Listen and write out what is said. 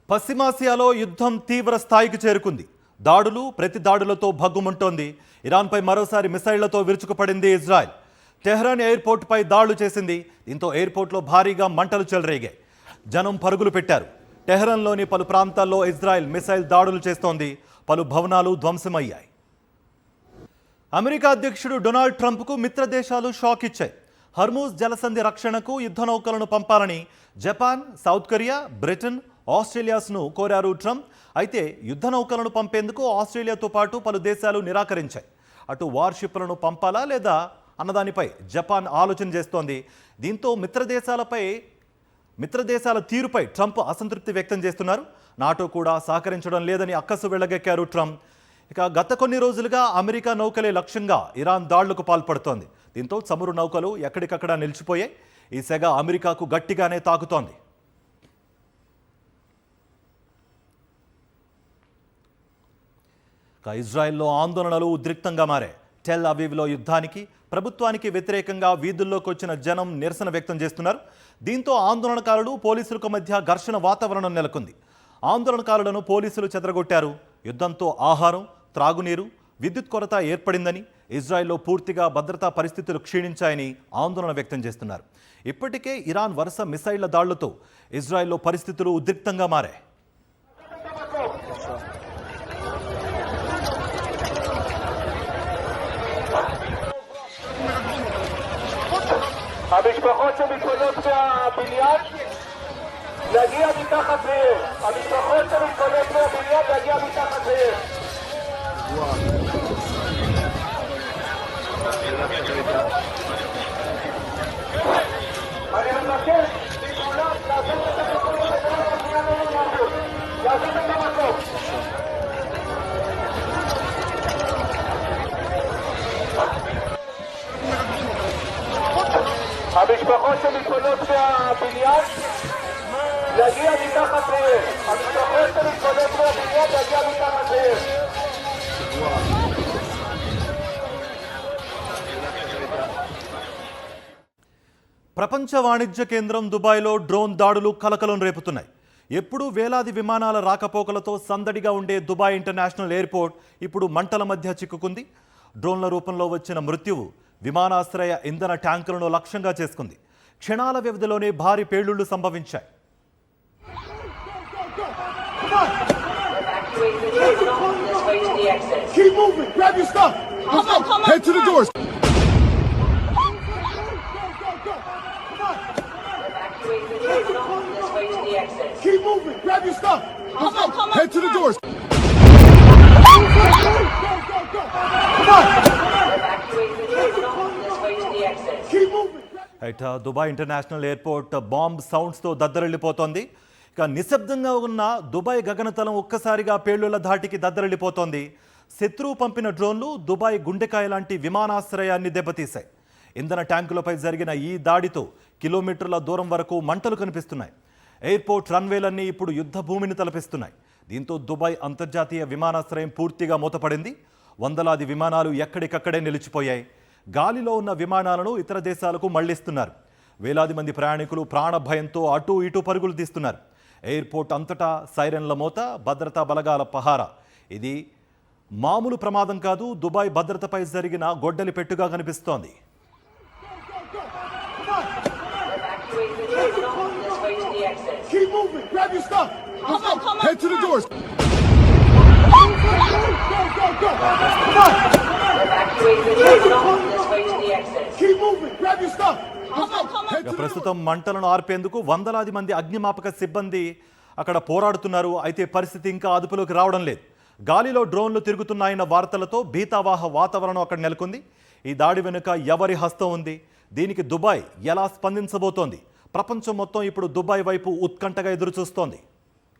పశ్చిమాసియాలో యుద్ధం తీవ్ర స్థాయికి చేరుకుంది. దాడులు ప్రతి దాడులతో భగ్గుమంటోంది. ఇరాన్పై మరోసారి మిసైళ్లతో విరుచుకుపడింది ఇజ్రాయెల్. టెహ్రాన్ ఎయిర్పోర్టుపై దాడులు చేసింది. దీంతో ఎయిర్పోర్ట్లో భారీగా మంటలు చెలరేగాయి. జనం పరుగులు పెట్టారు. టెహ్రాన్లోని పలు ప్రాంతాల్లో ఇజ్రాయెల్ మిసైల్ దాడులు చేస్తోంది. పలు భవనాలు ధ్వంసమయ్యాయి. అమెరికా అధ్యక్షుడు డొనాల్డ్ ట్రంప్కు మిత్ర దేశాలు షాక్ ఇచ్చాయి. హర్మూజ్ జలసంధి రక్షణకు యుద్ధ నౌకలను పంపాలని జపాన్, సౌత్ కొరియా, బ్రిటన్, ఆస్ట్రేలియాస్ను కోరారు ట్రంప్. అయితే యుద్ధ నౌకలను పంపేందుకు ఆస్ట్రేలియాతో పాటు పలు దేశాలు నిరాకరించాయి. అటు వార్షిప్లను పంపాలా లేదా అన్నదానిపై జపాన్ ఆలోచన చేస్తోంది. దీంతో మిత్ర దేశాల తీరుపై ట్రంప్ అసంతృప్తి వ్యక్తం చేస్తున్నారు. నాటో కూడా సహకరించడం లేదని అక్కసు వెళ్లగెక్కారు ట్రంప్. ఇక గత కొన్ని రోజులుగా అమెరికా నౌకలే లక్ష్యంగా ఇరాన్ దాడులకు పాల్పడుతోంది. దీంతో చమురు నౌకలు ఎక్కడికక్కడ నిలిచిపోయాయి. ఈ సెగ అమెరికాకు గట్టిగానే తాకుతోంది. ఇజ్రాయెల్లో ఆందోళనలు ఉద్రిక్తంగా మారాయి. టెల్ అవీవ్లో యుద్ధానికి, ప్రభుత్వానికి వ్యతిరేకంగా వీధుల్లోకి వచ్చిన జనం నిరసన వ్యక్తం చేస్తున్నారు. దీంతో ఆందోళనకారులు, పోలీసులకు మధ్య ఘర్షణ వాతావరణం నెలకొంది. ఆందోళనకారులను పోలీసులు చెదరగొట్టారు. యుద్ధంతో ఆహారం, త్రాగునీరు, విద్యుత్ కొరత ఏర్పడిందని, ఇజ్రాయెల్లో పూర్తిగా భద్రతా పరిస్థితులు క్షీణించాయని ఆందోళన వ్యక్తం చేస్తున్నారు. ఇప్పటికే ఇరాన్ వరుస మిసైళ్ల దాడులతో ఇజ్రాయెల్లో పరిస్థితులు ఉద్రిక్తంగా మారాయి. המשפחות שמתפנות מהבניין להגיע מתחת לעיר. המשפחות שמתפנות מהבניין להגיע מתחת לעיר. אני מבקש מכולם לעזוב את המקום ולדבר על הבניין לעזוב את המקום. המשפחות שמתפנות מהבניין להגיע מתחת לעיר. המשפחות שמתפנות מהבניין להגיע מתחת לעיר. ప్రపంచ వాణిజ్య కేంద్రం దుబాయ్లో డ్రోన్ దాడులు కలకలం రేపుతున్నాయి. ఎప్పుడూ వేలాది విమానాల రాకపోకలతో సందడిగా ఉండే దుబాయ్ ఇంటర్నేషనల్ ఎయిర్పోర్ట్ ఇప్పుడు మంటల మధ్య చిక్కుకుంది. డ్రోన్ల రూపంలో వచ్చిన మృత్యువు విమానాశ్రయ ఇంధన ట్యాంకులను లక్ష్యంగా చేసుకుంది. క్షణాల వ్యవధిలోనే భారీ పేలుళ్లు సంభవించాయి. దుబాయ్ ఇంటర్నేషనల్ ఎయిర్పోర్ట్ బాంబ్ సౌండ్స్తో దద్దరిల్లిపోతోంది. ఇక నిశ్శబ్దంగా ఉన్న దుబాయ్ గగనతలం ఒక్కసారిగా పేలుళ్ల ధాటికి దద్దరిల్లిపోతోంది. శత్రువు పంపిన డ్రోన్లు దుబాయ్ గుండెకాయ లాంటి విమానాశ్రయాన్ని దెబ్బతీశాయి. ఇంధన ట్యాంకులపై జరిగిన ఈ దాడితో కిలోమీటర్ల దూరం వరకు మంటలు కనిపిస్తున్నాయి. ఎయిర్పోర్ట్ రన్వేలన్నీ ఇప్పుడు యుద్ధ భూమిని తలపిస్తున్నాయి. దీంతో దుబాయ్ అంతర్జాతీయ విమానాశ్రయం పూర్తిగా మూతపడింది. వందలాది విమానాలు ఎక్కడికక్కడే నిలిచిపోయాయి. గాలిలో ఉన్న విమానాలను ఇతర దేశాలకు మళ్లిస్తున్నారు. వేలాది మంది ప్రయాణికులు ప్రాణ భయంతో అటూ ఇటూ పరుగులు తీస్తున్నారు. ఎయిర్పోర్ట్ అంతటా సైరన్ల మోత, భద్రతా బలగాల పహారా. ఇది మామూలు ప్రమాదం కాదు. దుబాయ్ భద్రతపై జరిగిన గొడ్డలి పెట్టుగా కనిపిస్తోంది. ప్రస్తుతం మంటలను ఆర్పేందుకు వందలాది మంది అగ్నిమాపక సిబ్బంది అక్కడ పోరాడుతున్నారు. అయితే పరిస్థితి ఇంకా అదుపులోకి రావడం లేదు. గాలిలో డ్రోన్లు తిరుగుతున్నాయన్న వార్తలతో భీతావాహ వాతావరణం అక్కడ నెలకొంది. ఈ దాడి వెనుక ఎవరి హస్తం ఉంది? దీనికి దుబాయ్ ఎలా స్పందించబోతోంది? ప్రపంచం మొత్తం ఇప్పుడు దుబాయ్ వైపు ఉత్కంఠగా ఎదురుచూస్తోంది.